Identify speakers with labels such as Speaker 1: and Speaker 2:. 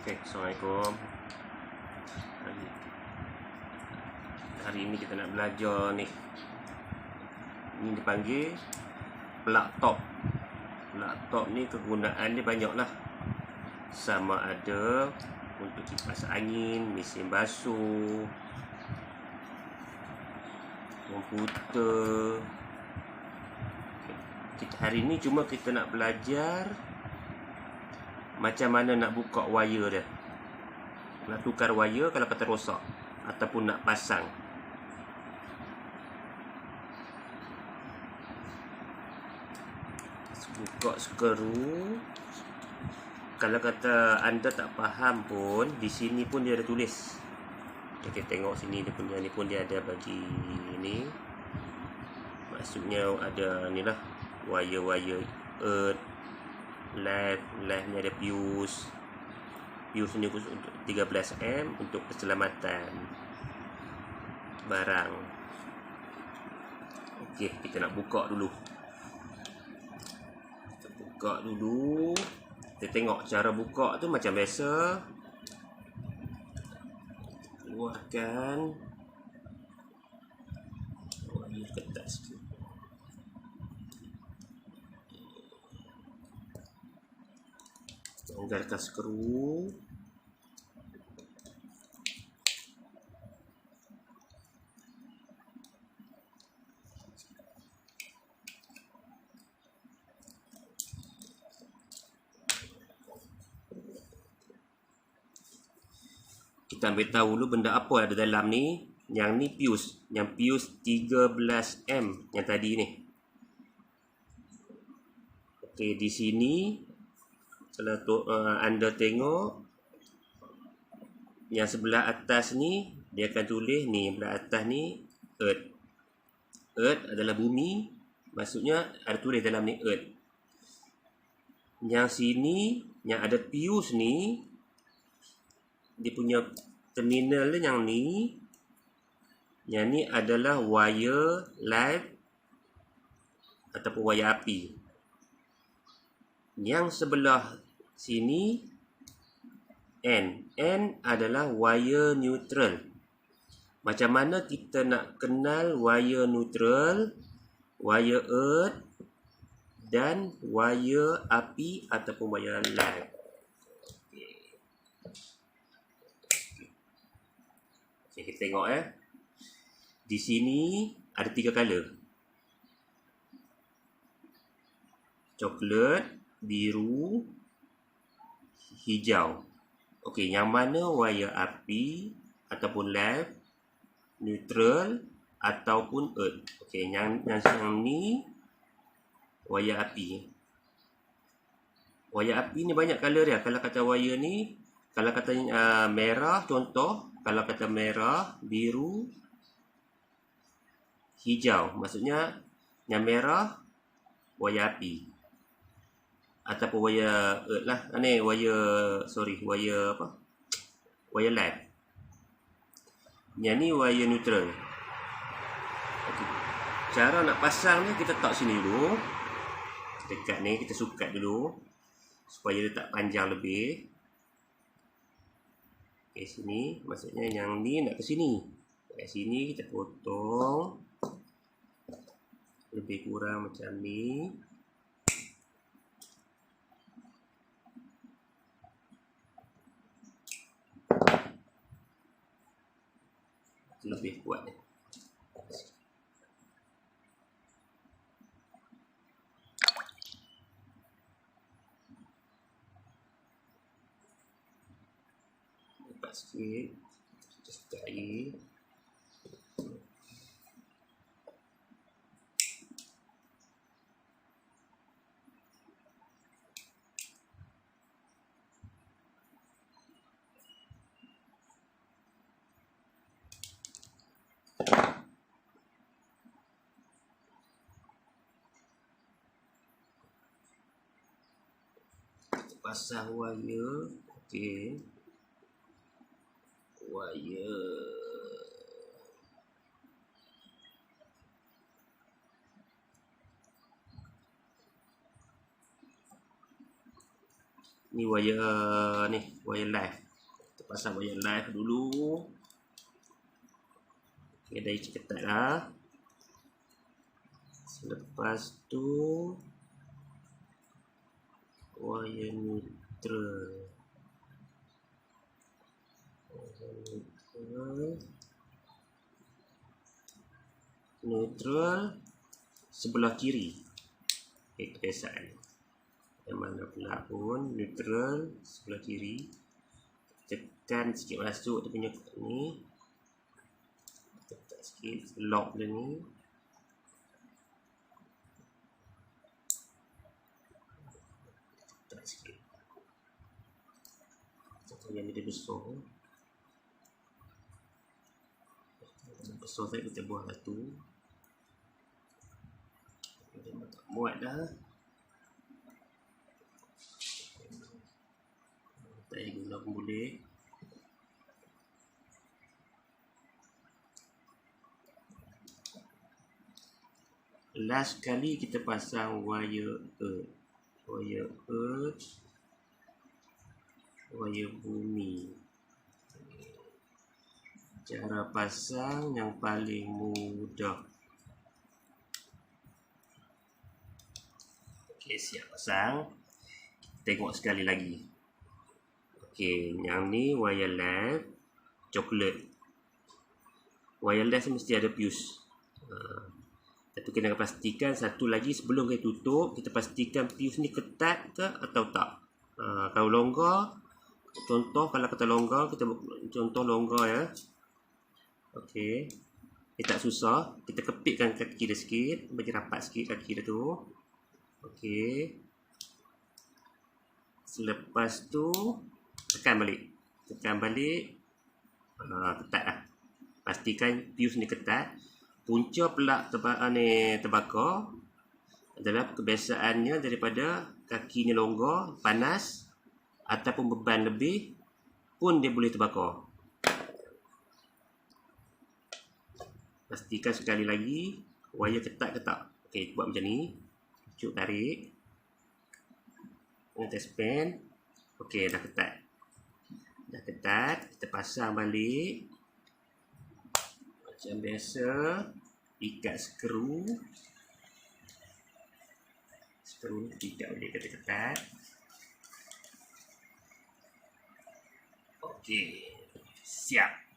Speaker 1: Assalamualaikum. Hari ini kita nak belajar ni. Ini dipanggil plug top. Plug top ni kegunaan dia banyak lah. Sama ada untuk kipas angin, mesin basuh, komputer. Hari ni cuma kita nak belajar macam mana nak buka wire dia. Nak tukar wire kalau kata rosak ataupun nak pasang. Buka skru. Kalau kata anda tak faham pun, di sini pun dia ada tulis. Kita tengok sini dia punya ni pun dia ada bagi ni. Maksudnya ada ni lah, wire-wire earth, live ni ada fuse ni khusus untuk 13 untuk keselamatan barang. Okey, kita nak buka dulu. Kita tengok cara buka tu macam biasa. Keluarkan wire ketat sikit. Tanggalkan skru. Kita ambil tahu dulu benda apa ada dalam ni. Yang ni fuse. Yang fuse 13M yang tadi ni. Okey, di sini kalau anda tengok yang sebelah atas ni, dia akan tulis ni, sebelah atas ni earth. Earth adalah bumi. Maksudnya ada tulis dalam ni earth. Yang sini yang ada fuse ni, dia punya terminal dia yang ni. Yang ni adalah wire live ataupun wire api. Yang sebelah sini N adalah wire neutral. Macam mana kita nak kenal wire neutral, wire earth dan wire api ataupun wire live? Okay, kita tengok Di sini ada 3 color. Coklat, biru, hijau. Okey, yang mana wire api ataupun live, neutral ataupun earth? Okey, yang ni wire api. Wire api ni banyak color dia. Kalau kata wire ni, kalau kata merah contoh, kalau kata merah, biru, hijau. Maksudnya yang merah wire api. Ataupun wire earth lah. Ni wire apa? Wire live. Yang ni wire neutral. Okay. Cara nak pasang ni kita tak sini dulu. Dekat ni kita sukat dulu supaya dia tak panjang lebih. Okey, sini maksudnya yang ni nak ke sini. Kat sini kita potong lebih kurang macam ni. Lebih kuat ni. Lepas sikit. Kita sekat lagi. Pasang wire. Okey. Wire. Ni wire live. Kita pasang wire live dulu. Okay, dah isi ketat lah. Selepas tu wire neutral. Neutral sebelah kiri. Okay, kebiasaan. Yang mana pula pun neutral sebelah kiri. Tekan sikit masuk dia punya ni. Tekan sikit, lock dia ni. Tekan sikit. Yang ni dia besar. Besar saya kita buang satu. Dia tak muat dah. Tak payah guna pun boleh. Last kali kita pasang wire earth. Wire bumi. Cara pasang yang paling mudah. Okey, siap pasang. Tengok sekali lagi. Okey, yang ni wireless coklat. Wireless mesti ada fuse. Tapi kena pastikan satu lagi sebelum kita tutup, kita pastikan fuse ni ketat ke atau tak. Kalau longgar, contoh kalau kata longgar, kita contoh longgar ya. Okey. Dia tak susah, kita kepitkan kaki dia sikit, bagi rapat sikit kaki dia tu. Okey. Selepas tu tekan balik. Ketat lah. Pastikan fuse ni ketat. Punca pelak terbakar adalah kebiasaannya daripada kaki ni longgar, panas ataupun beban lebih pun dia boleh terbakar. Pastikan sekali lagi wire ketat ke tak. Okey, buat macam ni. Cuk tarik dengan test pen. Okey, dah ketat. Kita pasang balik macam biasa. Ikat skru ni tidak boleh ketat. Okey, siap.